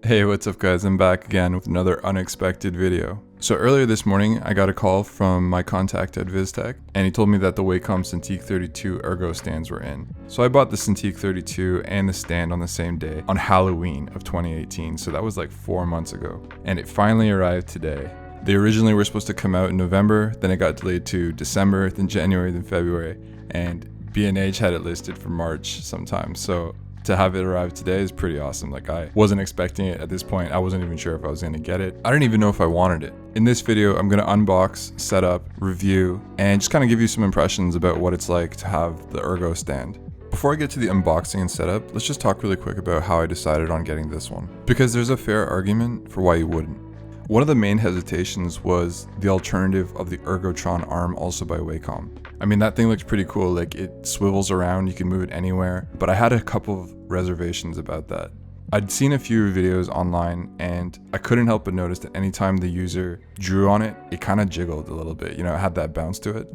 Hey, what's up guys? I'm back again with another unexpected video. So earlier this morning, I got a call from my contact at VizTech, and he told me that the Wacom Cintiq 32 Ergo stands were in. So I bought the Cintiq 32 and the stand on the same day on Halloween of 2018, so that was like 4 months ago. And it finally arrived today. They originally were supposed to come out in November, then it got delayed to December, then January, then February, and B&H had it listed for March sometime. So to have it arrive today is pretty awesome. Like, I wasn't expecting it at this point. I wasn't even sure if I was gonna get it. I didn't even know if I wanted it. In this video, I'm gonna unbox, set up, review, and just kind of give you some impressions about what it's like to have the Ergo stand. Before I get to the unboxing and setup, let's just talk really quick about how I decided on getting this one, because there's a fair argument for why you wouldn't. One of the main hesitations was the alternative of the Ergotron arm, also by Wacom. I mean, that thing looks pretty cool. Like, it swivels around, you can move it anywhere, but I had a couple of reservations about that. I'd seen a few videos online and I couldn't help but notice that anytime the user drew on it, it kind of jiggled a little bit, you know, it had that bounce to it.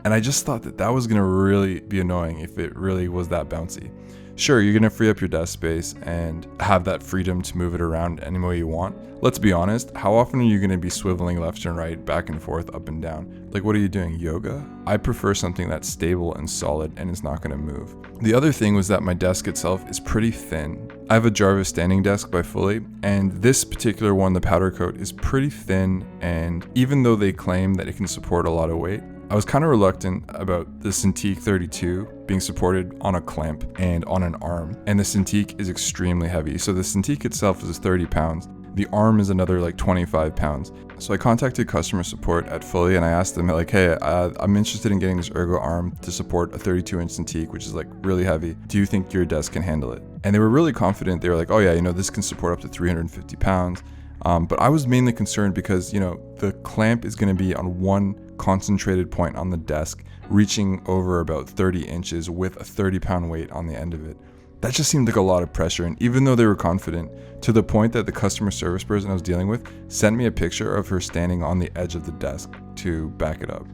And I just thought that that was gonna really be annoying if it really was that bouncy. Sure, you're gonna free up your desk space and have that freedom to move it around any way you want. Let's be honest, how often are you gonna be swiveling left and right, back and forth, up and down? Like, what are you doing, yoga? I prefer something that's stable and solid and is not gonna move. The other thing was that my desk itself is pretty thin. I have a Jarvis standing desk by Fully, and this particular one, the powder coat, is pretty thin, and even though they claim that it can support a lot of weight, I was kind of reluctant about the Cintiq 32 being supported on a clamp and on an arm, and the Cintiq is extremely heavy. So the Cintiq itself is 30 pounds. The arm is another like 25 pounds. So I contacted customer support at Fully and I asked them like, hey, I'm interested in getting this Ergo arm to support a 32-inch Cintiq, which is like really heavy. Do you think your desk can handle it? And they were really confident. They were like, oh yeah, you know, this can support up to 350 pounds. But I was mainly concerned because, you know, the clamp is going to be on one concentrated point on the desk, reaching over about 30 inches with a 30-pound weight on the end of it. That just seemed like a lot of pressure, and even though they were confident, to the point that the customer service person I was dealing with sent me a picture of her standing on the edge of the desk to back it up.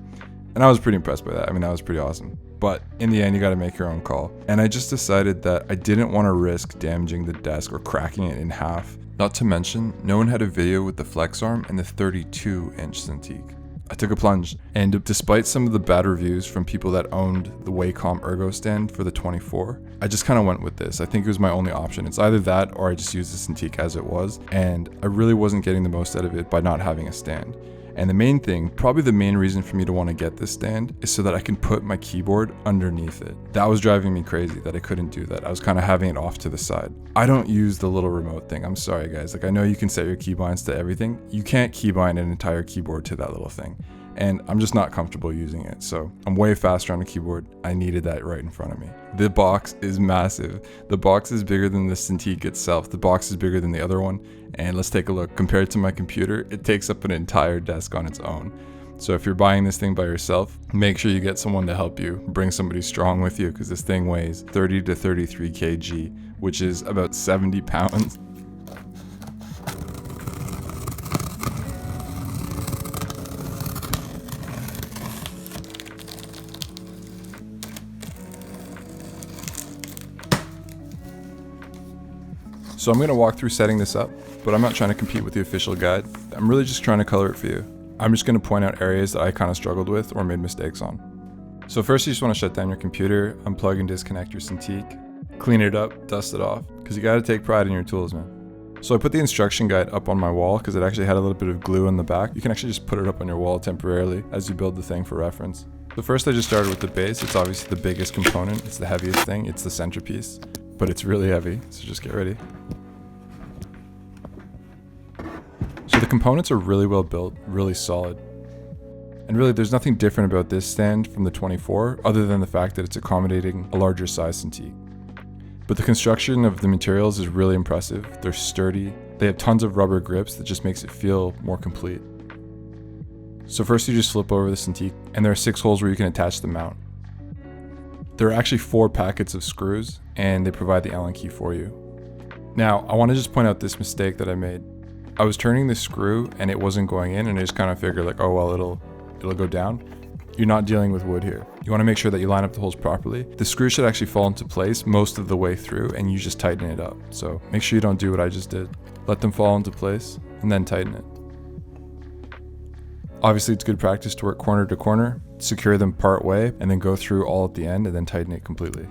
And I was pretty impressed by that. I mean, that was pretty awesome. But in the end, you got to make your own call. And I just decided that I didn't want to risk damaging the desk or cracking it in half. Not to mention, no one had a video with the FLEX ARM and the 32-inch Cintiq. I took a plunge, and despite some of the bad reviews from people that owned the Wacom Ergo Stand for the 24, I just kind of went with this. I think it was my only option. It's either that or I just used the Cintiq as it was, and I really wasn't getting the most out of it by not having a stand. And the main thing, probably the main reason for me to want to get this stand, is so that I can put my keyboard underneath it. That was driving me crazy that I couldn't do that. I was kind of having it off to the side. I don't use the little remote thing. I'm sorry guys. Like, I know you can set your keybinds to everything. You can't keybind an entire keyboard to that little thing. And I'm just not comfortable using it. So I'm way faster on a keyboard. I needed that right in front of me. The box is massive. The box is bigger than the Cintiq itself. The box is bigger than the other one. And let's take a look. Compared to my computer, it takes up an entire desk on its own. So if you're buying this thing by yourself, make sure you get someone to help you. Bring somebody strong with you, because this thing weighs 30 to 33 kg, which is about 70 pounds. So I'm going to walk through setting this up, but I'm not trying to compete with the official guide. I'm really just trying to color it for you. I'm just going to point out areas that I kind of struggled with or made mistakes on. So first, you just want to shut down your computer, unplug and disconnect your Cintiq, clean it up, dust it off, because you got to take pride in your tools, man. So I put the instruction guide up on my wall because it actually had a little bit of glue on the back. You can actually just put it up on your wall temporarily as you build the thing for reference. So first I just started with the base. It's obviously the biggest component. It's the heaviest thing. It's the centerpiece, but it's really heavy. So just get ready. So the components are really well built, really solid. And really there's nothing different about this stand from the 24 other than the fact that it's accommodating a larger size Cintiq. But the construction of the materials is really impressive. They're sturdy. They have tons of rubber grips that just makes it feel more complete. So first you just flip over the Cintiq, and there are 6 holes where you can attach the mount. There are actually 4 packets of screws, and they provide the Allen key for you. Now, I want to just point out this mistake that I made. I was turning the screw and it wasn't going in, and I just kind of figured like, oh well, it'll go down. You're not dealing with wood here. You want to make sure that you line up the holes properly. The screw should actually fall into place most of the way through, and you just tighten it up. So make sure you don't do what I just did. let them fall into place, and then tighten it. Obviously, it's good practice to work corner to corner, secure them part way, and then go through all at the end and then tighten it completely.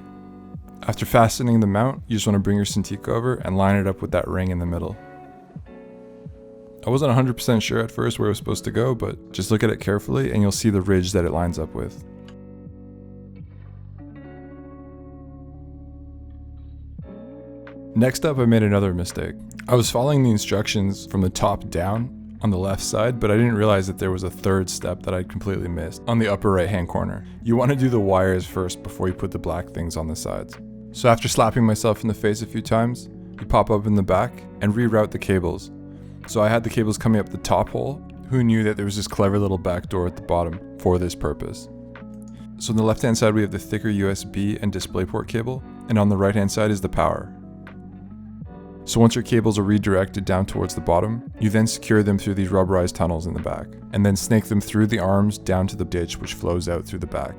After fastening the mount, you just want to bring your Cintiq over and line it up with that ring in the middle. I wasn't 100% sure at first where it was supposed to go, but just look at it carefully and you'll see the ridge that it lines up with. Next up, I made another mistake. I was following the instructions from the top down on the left side, but I didn't realize that there was a third step that I'd completely missed on the upper right hand corner. You want to do the wires first before you put the black things on the sides. So after slapping myself in the face a few times, you pop up in the back and reroute the cables. So I had the cables coming up the top hole. Who knew that there was this clever little back door at the bottom for this purpose? So on the left hand side we have the thicker USB and DisplayPort cable, and on the right hand side is the power. So once your cables are redirected down towards the bottom, you then secure them through these rubberized tunnels in the back, and then snake them through the arms down to the ditch which flows out through the back.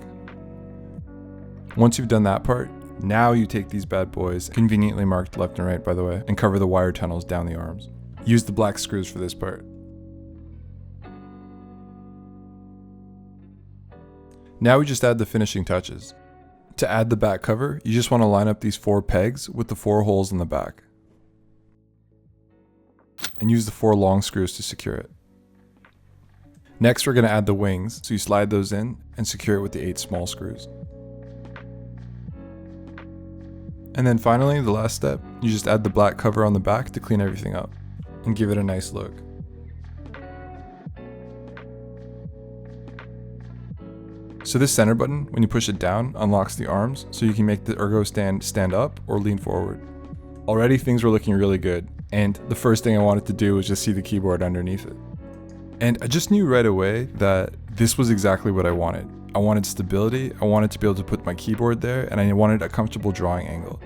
Once you've done that part, now you take these bad boys, conveniently marked left and right by the way, and cover the wire tunnels down the arms. Use the black screws for this part. Now we just add the finishing touches. To add the back cover, you just want to line up these 4 pegs with the 4 holes in the back. And use the 4 long screws to secure it. Next we're going to add the wings, so you slide those in and secure it with the 8 small screws. And then finally, the last step, you just add the black cover on the back to clean everything up and give it a nice look. So this center button, when you push it down, unlocks the arms so you can make the Ergo Stand stand up or lean forward. Already things were looking really good, and the first thing I wanted to do was just see the keyboard underneath it. And I just knew right away that this was exactly what I wanted. I wanted stability, I wanted to be able to put my keyboard there, and I wanted a comfortable drawing angle.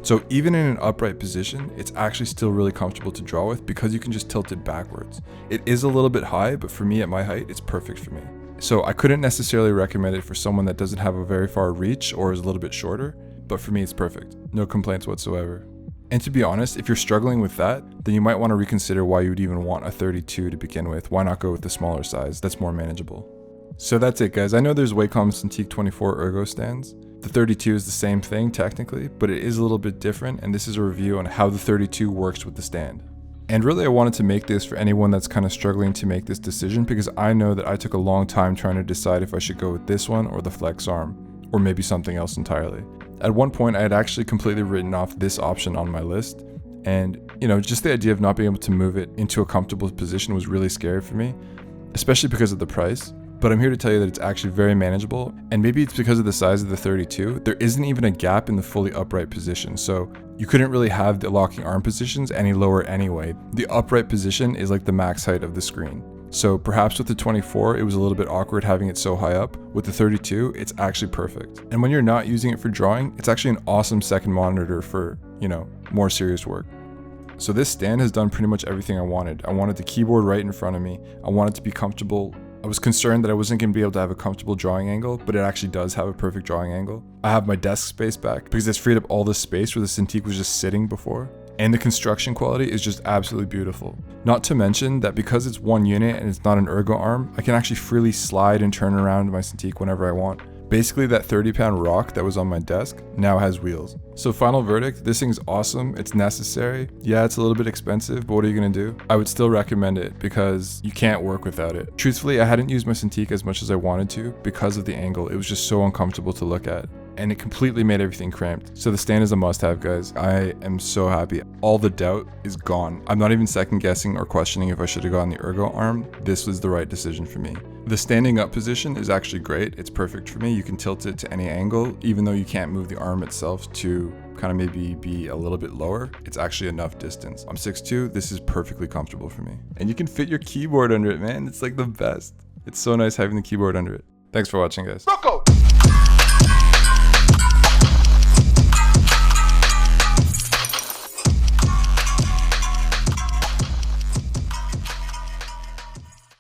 So even in an upright position, it's actually still really comfortable to draw with because you can just tilt it backwards. It is a little bit high, but for me at my height, it's perfect for me. So I couldn't necessarily recommend it for someone that doesn't have a very far reach or is a little bit shorter, but for me it's perfect. No complaints whatsoever. And to be honest, if you're struggling with that, then you might want to reconsider why you would even want a 32 to begin with. Why not go with the smaller size? That's more manageable. So that's it guys. I know there's Wacom Cintiq 24 Ergo stands. The 32 is the same thing technically, but it is a little bit different, and this is a review on how the 32 works with the stand. And really I wanted to make this for anyone that's kind of struggling to make this decision, because I know that I took a long time trying to decide if I should go with this one or the FLEX ARM, or maybe something else entirely. At one point I had actually completely written off this option on my list, and just the idea of not being able to move it into a comfortable position was really scary for me, especially because of the price. But I'm here to tell you that it's actually very manageable, and maybe it's because of the size of the 32, there isn't even a gap in the fully upright position, so you couldn't really have the locking arm positions any lower anyway. The upright position is like the max height of the screen. So perhaps with the 24, it was a little bit awkward having it so high up. With the 32, it's actually perfect. And when you're not using it for drawing, it's actually an awesome second monitor for, more serious work. So this stand has done pretty much everything I wanted. I wanted the keyboard right in front of me. I wanted to be comfortable. I was concerned that I wasn't going to be able to have a comfortable drawing angle, but it actually does have a perfect drawing angle. I have my desk space back because it's freed up all this space where the Cintiq was just sitting before. And the construction quality is just absolutely beautiful. Not to mention that because it's one unit and it's not an ergo arm, I can actually freely slide and turn around my Cintiq whenever I want. Basically that 30-pound rock that was on my desk now has wheels. So final verdict, this thing's awesome, it's necessary. Yeah, it's a little bit expensive, but what are you gonna do? I would still recommend it because you can't work without it. Truthfully, I hadn't used my Cintiq as much as I wanted to because of the angle. It was just so uncomfortable to look at, and it completely made everything cramped. So the stand is a must-have, guys. I am so happy. All the doubt is gone. I'm not even second guessing or questioning if I should have gone the ergo arm. This was the right decision for me. The standing up position is actually great. It's perfect for me. You can tilt it to any angle, even though you can't move the arm itself to kind of maybe be a little bit lower. It's actually enough distance. I'm 6'2", this is perfectly comfortable for me. And you can fit your keyboard under it, man. It's like the best. It's so nice having the keyboard under it. Thanks for watching, guys.